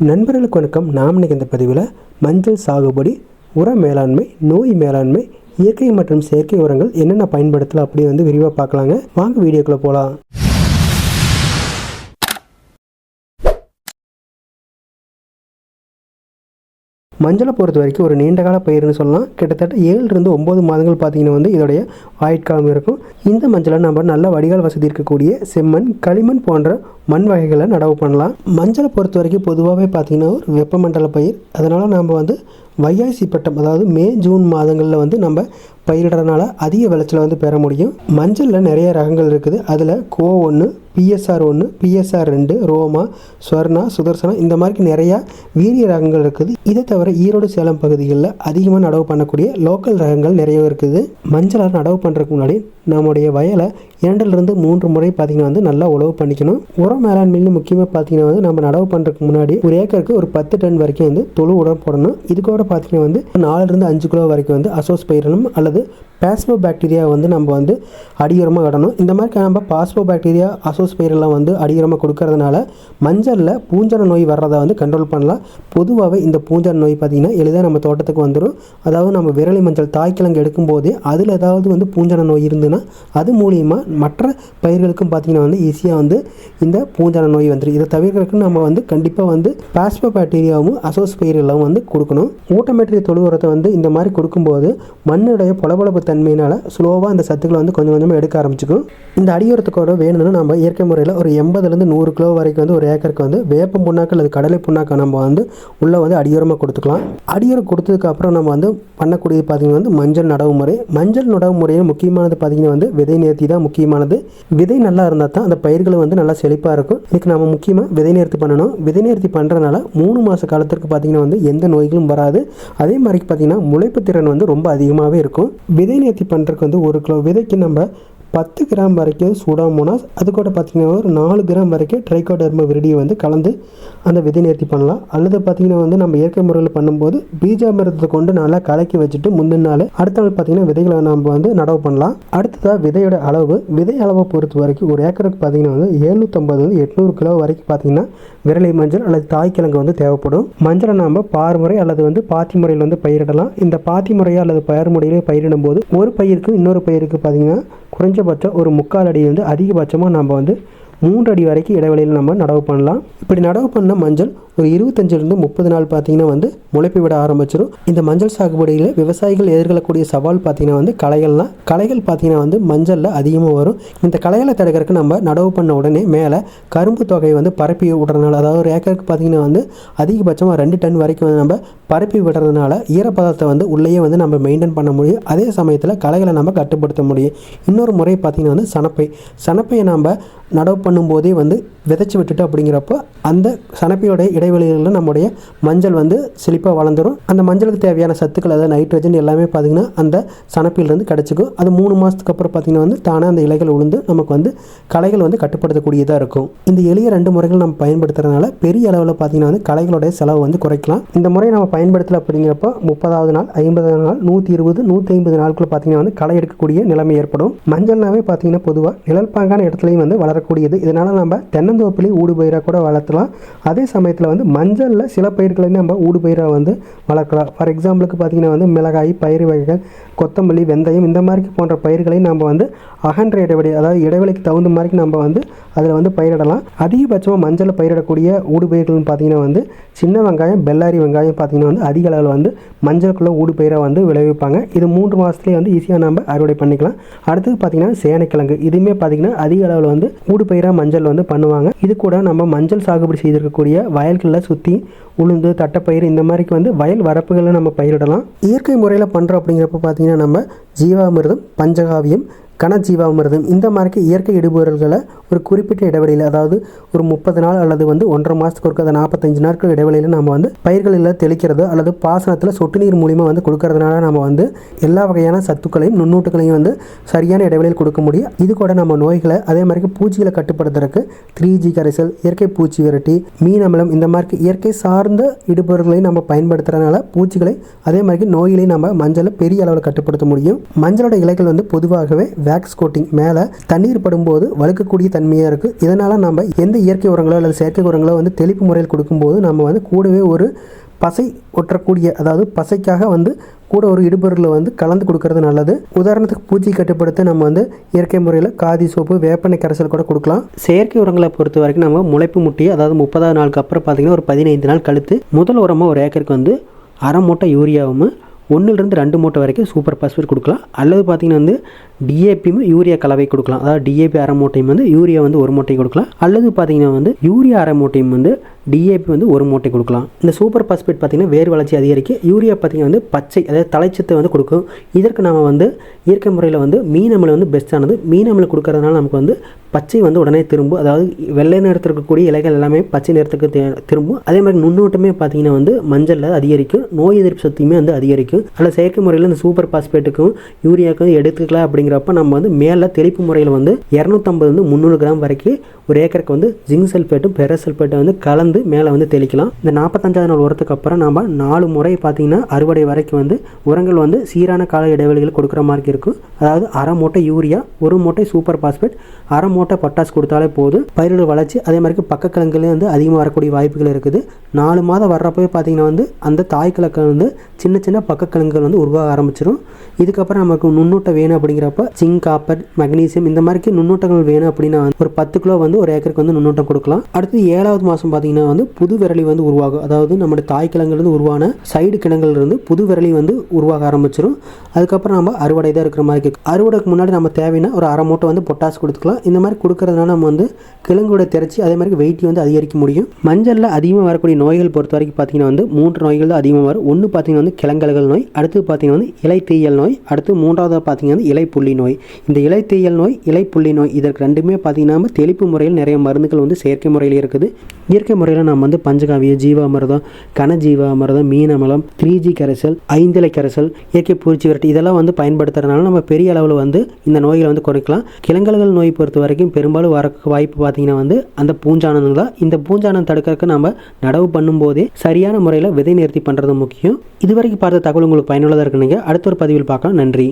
நண்பர்களுக்கு வணக்கம். நாம் இன்னைக்கு இந்த பதிவில் மஞ்சள் சாகுபடி, உர மேலாண்மை, நோய் மேலாண்மை, இயற்கை மற்றும் செயற்கை உரங்கள் என்னென்ன பயன்படுத்தலாம் அப்படி விரிவாக பார்க்கலாங்க. வாங்க வீடியோக்குள்ளே போகலாம். மஞ்சளை பொறுத்த வரைக்கும் ஒரு நீண்டகால பயிர்னு சொல்லலாம். கிட்டத்தட்ட 7 to 9 மாதங்கள் பார்த்தீங்கன்னா இதோடைய ஆயுட்காலம் இருக்கும். இந்த மஞ்சளை நம்ம நல்ல வடிகால் வசதி இருக்கக்கூடிய செம்மண், களிமண் போன்ற மண் வகைகளை நடவு பண்ணலாம். மஞ்சளை பொறுத்த வரைக்கும் பொதுவாகவே பார்த்தீங்கன்னா ஒரு வெப்பமண்டல பயிர். அதனால் நம்ம வைகாசி பட்டம், அதாவது மே ஜூன் மாதங்களில் நம்ம பயிரிடுறதுனால அதிக விளைச்சலை பெற முடியும். மஞ்சளில் நிறைய ரகங்கள் இருக்குது. அதில் கோ 1, PSR 1, PSR 2, ரோமா, ஸ்வர்ணா, சுதர்சனா இந்த மாதிரி நிறையா வீரிய ரகங்கள் இருக்குது. இதை தவிர ஈரோடு, சேலம் பகுதிகளில் அதிகமாக நடவு பண்ணக்கூடிய லோக்கல் ரகங்கள் நிறைய இருக்குது. மஞ்சளை நடவு பண்ணுறதுக்கு முன்னாடி நம்முடைய வயலை 2 to 3 முறை பார்த்தீங்கன்னா நல்லா உழவு பண்ணிக்கணும். உரம் மேலாண்மையிலும் முக்கியமாக பார்த்தீங்கன்னா நம்ம நடவு பண்ணுறதுக்கு முன்னாடி ஒரு ஏக்கருக்கு ஒரு 10 டன் வரைக்கும் தொழு உரம் போடணும். இது கூட பார்த்தீங்கன்னா 4 to 5 கிலோ வரைக்கும் அசோஸ் பயிரிடணும் அல்லது பாஸ்போ பாக்டீரியா நம்ம அடியுரமாக விடணும். இந்த மாதிரி நம்ம பாஸ்போ பாக்டீரியா, அசோஸ் பயிரெல்லாம் அடியுரமாக கொடுக்கறதுனால மஞ்சளில் பூஞ்சன நோய் வர்றதை கண்ட்ரோல் பண்ணலாம். பொதுவாகவே இந்த பூஞ்சன நோய் பார்த்திங்கன்னா எளிதாக நம்ம தோட்டத்துக்கு வந்துடும். அதாவது நம்ம விரலி மஞ்சள் தாய்க்கிழங்கு எடுக்கும்போதே அதில் ஏதாவது பூஞ்சன நோய் இருந்துன்னா அது மூலியமாக மற்ற பயிர்களுக்கும் பார்த்திங்கன்னா ஈஸியாக இந்த பூஞ்சன நோய் வந்துடும். இதை தவிர்க்கிறதுக்கு நம்ம கண்டிப்பாக பாஸ்போ பாக்டீரியாவும் அசோஸ் பயிரெல்லாம் கொடுக்கணும். ஊட்டமேற்றிய தொழு உரத்தை இந்த மாதிரி கொடுக்கும்போது மண்ணுடைய பொலபொலப்பு தன்மையினால் ஸ்லோவாக அந்த சத்துக்களை கொஞ்சம் கொஞ்சமாக எடுக்க ஆரம்பிச்சுக்கும். இந்த அடியுரத்துக்கூட வேணும்னா நம்ம இயற்கை முறையில் ஒரு 80 to 100 கிலோ வரைக்கும் ஒரு ஏக்கருக்கு வேப்பம் புண்ணாக்கு அல்லது கடலை புண்ணாக்கை நம்ம உள்ளே அடியுரமாக கொடுத்துக்கலாம். அடியுரம் கொடுத்ததுக்கு அப்புறம் நம்ம பண்ணக்கூடியது பார்த்திங்கன்னா மஞ்சள் நடவு முறை. மஞ்சள் நடவு முறையில் முக்கியமானது பார்த்திங்கன்னா விதை நேர்த்தி தான் முக்கியமானது. விதை நல்லா இருந்தால் தான் அந்த பயிர்கள் நல்லா செழிப்பாக இருக்கும். இதுக்கு நம்ம முக்கியமாக விதை நேர்த்தி பண்ணணும். விதை நேர்த்தி பண்ணுறதுனால 3 மாத காலத்திற்கு பார்த்திங்கன்னா எந்த நோய்களும் வராது. அதே மாதிரி பார்த்திங்கன்னா முளைப்பு திறன் ரொம்ப அதிகமாகவே இருக்கும். விதை நேர்த்தி பண்ணுறதுக்கு 1 கிலோ விதைக்கு நம்ம 10 கிராம் வரைக்கும் சூடாமோனாஸ், அது கூட பார்த்திங்கன்னா ஒரு 4 கிராம் வரைக்கும் ட்ரைகோடர்மா விரிடியை கலந்து அந்த விதை நேர்த்தி பண்ணலாம். அல்லது பார்த்திங்கன்னா நம்ம இயற்கை முறையில் பண்ணும்போது பீஜாமிரத்தை கொண்டு நல்லா கலக்கி வச்சுட்டு முந்தின நாள் அடுத்த நாள் பார்த்திங்கன்னா விதைகளை நம்ம நடவு பண்ணலாம். அடுத்ததாக விதையோட அளவு, விதை அளவை பொறுத்த வரைக்கும் ஒரு ஏக்கருக்கு பார்த்திங்கன்னா 750 to 800 கிலோ வரைக்கும் பார்த்திங்கன்னா விரலி மஞ்சள் அல்லது தாய்க்கிழங்கு தேவைப்படும். மஞ்சளை நம்ம பார் முறை அல்லது பாத்தி முறையில் பயிரிடலாம். இந்த பாத்தி முறையை அல்லது பயிர் முறையிலே பயிரிடும் போது ஒரு பயிருக்கு இன்னொரு பயிருக்கு பார்த்திங்கன்னா குறைஞ்சபட்சம் ஒரு 3/4 அடி அதிகபட்சமாக நம்ம 3 அடி வரைக்கும் இடைவெளியில் நம்ம நடவு பண்ணலாம். இப்படி நடவு பண்ண மஞ்சள் ஒரு 25 to 30 நாள் பார்த்திங்கன்னா முளைப்பு விட ஆரம்பிச்சிடும். இந்த மஞ்சள் சாகுபடியில் விவசாயிகள் எதிர்கொள்ளக்கூடிய சவால் பார்த்திங்கன்னா களைகள் பார்த்திங்கன்னா மஞ்சளில் அதிகமாக வரும். இந்த களைகளை தடுக்கிறதுக்கு நம்ம நடவு பண்ண உடனே மேலே கரும்பு தொகையை பரப்பி விடுறதுனால, அதாவது ஒரு ஏக்கருக்கு பார்த்திங்கன்னா அதிகபட்சமாக 2 டன் வரைக்கும் நம்ம பரப்பி விடுறதுனால ஈரப்பதத்தை உள்ளேயே நம்ம மெயின்டைன் பண்ண முடியும். அதே சமயத்தில் களைகளை நம்ம கட்டுப்படுத்த முடியும். இன்னொரு முறை பார்த்திங்கன்னா சனப்பையை நம்ம நடவு பண்ணும்போதே விதைச்சி விட்டுட்டு அப்படிங்கிறப்போ அந்த சனப்பையோடைய இடைவெளிகளில் நம்முடைய மஞ்சள் செழிப்பாக வளர்ந்துடும். அந்த மஞ்சளுக்கு தேவையான சத்துக்கள், அதாவது நைட்ரஜன் எல்லாமே பார்த்திங்கன்னா அந்த சனப்பிலிருந்து கிடச்சிக்கும். அது 3 மாதத்துக்கு அப்புறம் பார்த்திங்கன்னா தானே அந்த இலைகள் உளுந்து நமக்கு களைகள் கட்டுப்படுத்தக்கூடியதாக இருக்கும். இந்த எளிய 2 முறைகள் நம்ம பயன்படுத்துறதுனால பெரிய அளவில் பார்த்திங்கன்னா களைகளுடைய செலவு குறைக்கலாம். இந்த முறையை நம்ம பயன்படுத்தலை அப்படிங்கிறப்போ 30வது நாள், 50வது நாள், 120, 150 நாட்கள் பார்த்திங்கன்னா களை எடுக்கக்கூடிய நிலைமை ஏற்படும். மஞ்சள்னாவே பார்த்திங்கன்னா பொதுவாக நிழல் பாங்கான இடத்துலையும் வளரக்கூடியது. இதனால் நம்ம தென்னந்தோப்பிலையும் ஊடு பயிராக கூட வளர்த்தலாம். அதே சமயத்தில் மஞ்சளில் சில பயிர்களை நம்ம ஊடு பயிராக வளர்க்கலாம். ஃபார் எக்ஸாம்பிளுக்கு பார்த்திங்கன்னா மிளகாய், பயிர் வகைகள், கொத்தமல்லி, வெந்தயம் இந்த மாதிரி போன்ற பயிர்களை நம்ம அகன்ற இடைவெளி, அதாவது இடைவெளிக்கு தகுந்த மாதிரி நம்ம அதில் பயிரிடலாம். அதிகபட்சமாக மஞ்சளை பயிரிடக்கூடிய ஊடு பயிர்கள்னு பார்த்திங்கன்னா சின்ன வெங்காயம், பெல்லாரி வெங்காயம் பார்த்திங்கன்னா அதிக அளவில் மஞ்சளுக்குள்ளே ஊடு பயிராக விளைவிப்பாங்க. இது 3 மாதத்துலேயே ஈஸியாக நம்ம அறுவடை பண்ணிக்கலாம். அடுத்தது பார்த்திங்கன்னா சேனைக்கிழங்கு, இதுவுமே பார்த்திங்கன்னா அதிக அளவில் ஊடு பயிராக மஞ்சள் பண்ணுவாங்க. இது கூட நம்ம மஞ்சள் சாகுபடி செய்திருக்கக்கூடிய வயல்களில் சுற்றி உளுந்து, தட்டைப்பயிர் இந்த மாதிரிக்கு வயல் வரப்புகளில் நம்ம பயிரிடலாம். இயற்கை முறையில் பண்ணுறோம் அப்படிங்கிறப்ப பார்த்திங்கன்னா நம்ம ஜீவாமிர்தம், பஞ்சகாவியம், கனஜீவாமிர்தம் இந்த மாதிரி இயற்கை இடுபொருள்களை ஒரு குறிப்பிட்ட இடைவெளியில், அதாவது ஒரு 30 நாள் அல்லது 1.5 மாதத்துக்கு ஒரு 45 நாட்கள் இடைவெளியில் நம்ம பயிர்களில் தெளிக்கிறது அல்லது பாசனத்தில் சொட்டு நீர் மூலிமா கொடுக்கறதுனால நம்ம எல்லா வகையான சத்துக்களையும் நுண்ணூட்டுகளையும் சரியான இடைவெளியில் கொடுக்க முடியும். இது கூட நம்ம நோய்களை, அதே மாதிரி பூச்சிகளை கட்டுப்படுத்துறதுக்கு 3G கரைசல், இயற்கை பூச்சி விரட்டி, மீன் அமிலம் இந்த மாதிரி இயற்கை சார்ந்த இடுபொருள்களையும் நம்ம பயன்படுத்துறதுனால பூச்சிகளை, அதே மாதிரி நோய்களையும் நம்ம மஞ்சளை பெரிய அளவில் கட்டுப்படுத்த முடியும். மஞ்சளோட இலைகள் பொதுவாகவே வேக்ஸ் கோட்டிங் மேலே தண்ணீர் படும்போது வழுக்கக்கூடிய தன்மையாக இருக்குது. இதனால் நம்ம எந்த இயற்கை உரங்களோ அல்லது செயற்கை உரங்களோ வந்து தெளிப்பு முறையில் கொடுக்கும்போது நம்ம வந்து கூடவே ஒரு பசை ஒற்றக்கூடிய, அதாவது பசைக்காக வந்து கூட ஒரு இடுபொருளை வந்து கலந்து கொடுக்கறது நல்லது. உதாரணத்துக்கு பூச்சி கட்டுப்படுத்த நம்ம வந்து இயற்கை முறையில் காதி சோப்பு, வேப்பெண்ணெய் கரைசல் கூட கொடுக்கலாம். செயற்கை உரங்களை பொறுத்த வரைக்கும் நம்ம முளைப்பு முட்டி, அதாவது 30வது நாளுக்கு அப்புறம் பார்த்திங்கன்னா ஒரு 15 நாள் கழித்து முதல் உரமாக ஒரு ஏக்கருக்கு வந்து அரை மூட்டை யூரியாவும் 1லிருந்து 2 மூட்டை வரைக்கும் சூப்பர் பாஸ்பேட் கொடுக்கலாம். அல்லது பார்த்திங்கன்னா வந்து டிஏபியும் யூரியா கலவை கொடுக்கலாம். அதாவது டிஏபி அரை மூட்டையும் வந்து யூரியா வந்து 1 மூட்டை கொடுக்கலாம். அல்லது பார்த்திங்கன்னா வந்து யூரியா அரை மூட்டையும் வந்து டிஏபி வந்து 1 மூட்டை கொடுக்கலாம். இந்த சூப்பர் பாஸ்பேட் பார்த்திங்கன்னா வேர் வளர்ச்சி அதிகரிக்கும். யூரியா பார்த்திங்கன்னா வந்து பச்சை, அதாவது தலைச்சத்தை வந்து கொடுக்கும். இதற்கு நம்ம வந்து இயற்கை முறையில் வந்து மீன் அமிலம் வந்து பெஸ்ட்டானது. மீன் அமிலம் கொடுக்கறதுனால நமக்கு வந்து பச்சை வந்து உடனே திரும்பும். அதாவது வெள்ளை நிறத்தில் இருக்கக்கூடிய இலைகள் எல்லாமே பச்சை நிறத்துக்கு திரும்பும். அதே மாதிரி நுண்ணூட்டமே பார்த்திங்கன்னா வந்து மஞ்சளில் அதிகரிக்கும். நோய் எதிர்ப்பு சக்தியுமே வந்து அதிகரிக்கும். அதில் செயற்கை முறையில் இந்த சூப்பர் பாஸ்பேட்டுக்கும் யூரியாவுக்கும் எடுத்துக்கலாம். அப்படிங்கிறப்ப நம்ம வந்து மேலே தெளிப்பு முறையில் வந்து 250 300 கிராம் வரைக்கும் ஒரு ஏக்கருக்கு வந்து ஜிங்க் சல்ஃபேட்டும் பெரசல்ஃபேட்டும் வந்து கலந்து மேலே வந்து தெளிக்கலாம். இந்த 45வது நாள் உரத்துக்கு அப்புறம் நம்ம 4 முறை பார்த்திங்கன்னா அறுவடை வரைக்கும் வந்து உரங்கள் வந்து சீரான கால இடைவெளிகள் கொடுக்குற மாதிரி இருக்கும். அதாவது அரை மூட்டை யூரியா, 1 மூட்டை சூப்பர் பாஸ்பேட், அரை மூட்டை பொட்டாஸ் கொடுத்தாலே போதும். பயிரோட வளர்ச்சி அதே மாதிரி பக்கக்கிழங்குலேயும் வந்து அதிகமாக வரக்கூடிய வாய்ப்புகள் இருக்குது. 4 மாதம் வர்றப்பவே பார்த்திங்கன்னா வந்து அந்த தாய்க்கிழக்கு வந்து சின்ன சின்ன பக்கக்கிழங்குகள் வந்து உருவாக ஆரம்பிச்சிடும். இதுக்கப்புறம் நமக்கு நுண்ணூட்டம் வேணும் அப்படிங்கிறப்ப ஜிங்க், காப்பர், மெக்னீசியம் இந்த மாதிரி நுண்ணூட்டங்கள் வேணும் அப்படின்னா ஒரு 10 கிலோ வந்து ஒரு ஏக்கருக்கு வந்து நுண்ணூட்டம் கொடுக்கலாம். அடுத்து 7வது மாதம் பார்த்திங்கன்னா வந்து புது விரலி வந்து உருவாகும். அதாவது நம்மளுடைய தாய்க்கிழங்குலேருந்து உருவான சைடு கிழங்குலேருந்து புது விரலி வந்து உருவாக ஆரம்பிச்சிடும். அதுக்கப்புறம் நம்ம அறுவடை தான் இருக்கிற மாதிரி இருக்குது. அறுவடைக்கு முன்னாடி நம்ம தேவைன்னா ஒரு அரை மூட்டை வந்து பொட்டாஸ் கொடுத்துக்கலாம். இந்த மாதிரி கொடுக்கறதுனால நம்ம வந்து கிழங்கோட திறச்சி அதே மாதிரி வெயிட்டி வந்து அதிகரிக்க முடியும். மஞ்சளில் அதிகமாக வரக்கூடிய நோய்கள் பொறுத்த வரைக்கும் பார்த்திங்கன்னா வந்து 3 நோய்கள் தான் அதிகமாக வரும். ஒன்று பார்த்திங்கன்னா வந்து கிழங்கல்கள் நோய், அடுத்து பார்த்திங்கன்னா வந்து இலை தீயல் நோய், அடுத்து 3வது பார்த்திங்கன்னா வந்து இலை புள்ளி நோய். இந்த இலை தீயல் நோய், இலை புள்ளி நோய் இதற்கு ரெண்டுமே பார்த்திங்கன்னா தெளிப்பு முறையில் நிறைய மருந்துகள் வந்து செயற்கை முறையில் இருக்குது. இயற்கை முறையில் நம்ம வந்து பஞ்சகாவியம், ஜீவாமிர்தம், கனஜீவாமிர்தம், மீன் அமிலம், 3G கரைசல், 5 இலை கரைசல், இயற்கை பூச்சி விரட்டி இதெல்லாம் வந்து பயன்படுத்துறதுனால நம்ம பெரிய அளவில் வந்து இந்த நோய்களை வந்து குறைக்கலாம். கிழங்கல்கள் நோய் பொறுத்த வரைக்கும் பெரும்பாலும் வர வாய்ப்பு பார்த்திங்கன்னா வந்து அந்த பூஞ்சானங்கள் தான். இந்த பூஞ்சானம் தடுக்கிறதுக்கு நம்ம நடவு பண்ணும்போதே சரியான முறையில் விதை நிறுத்தி பண்ணுறது முக்கியம். இதுவரைக்கும் பார்த்த தகவல் உங்களுக்கு பயனுள்ளதாக இருக்குங்க. அடுத்த ஒரு பதிவில் பார்க்கலாம். நன்றி.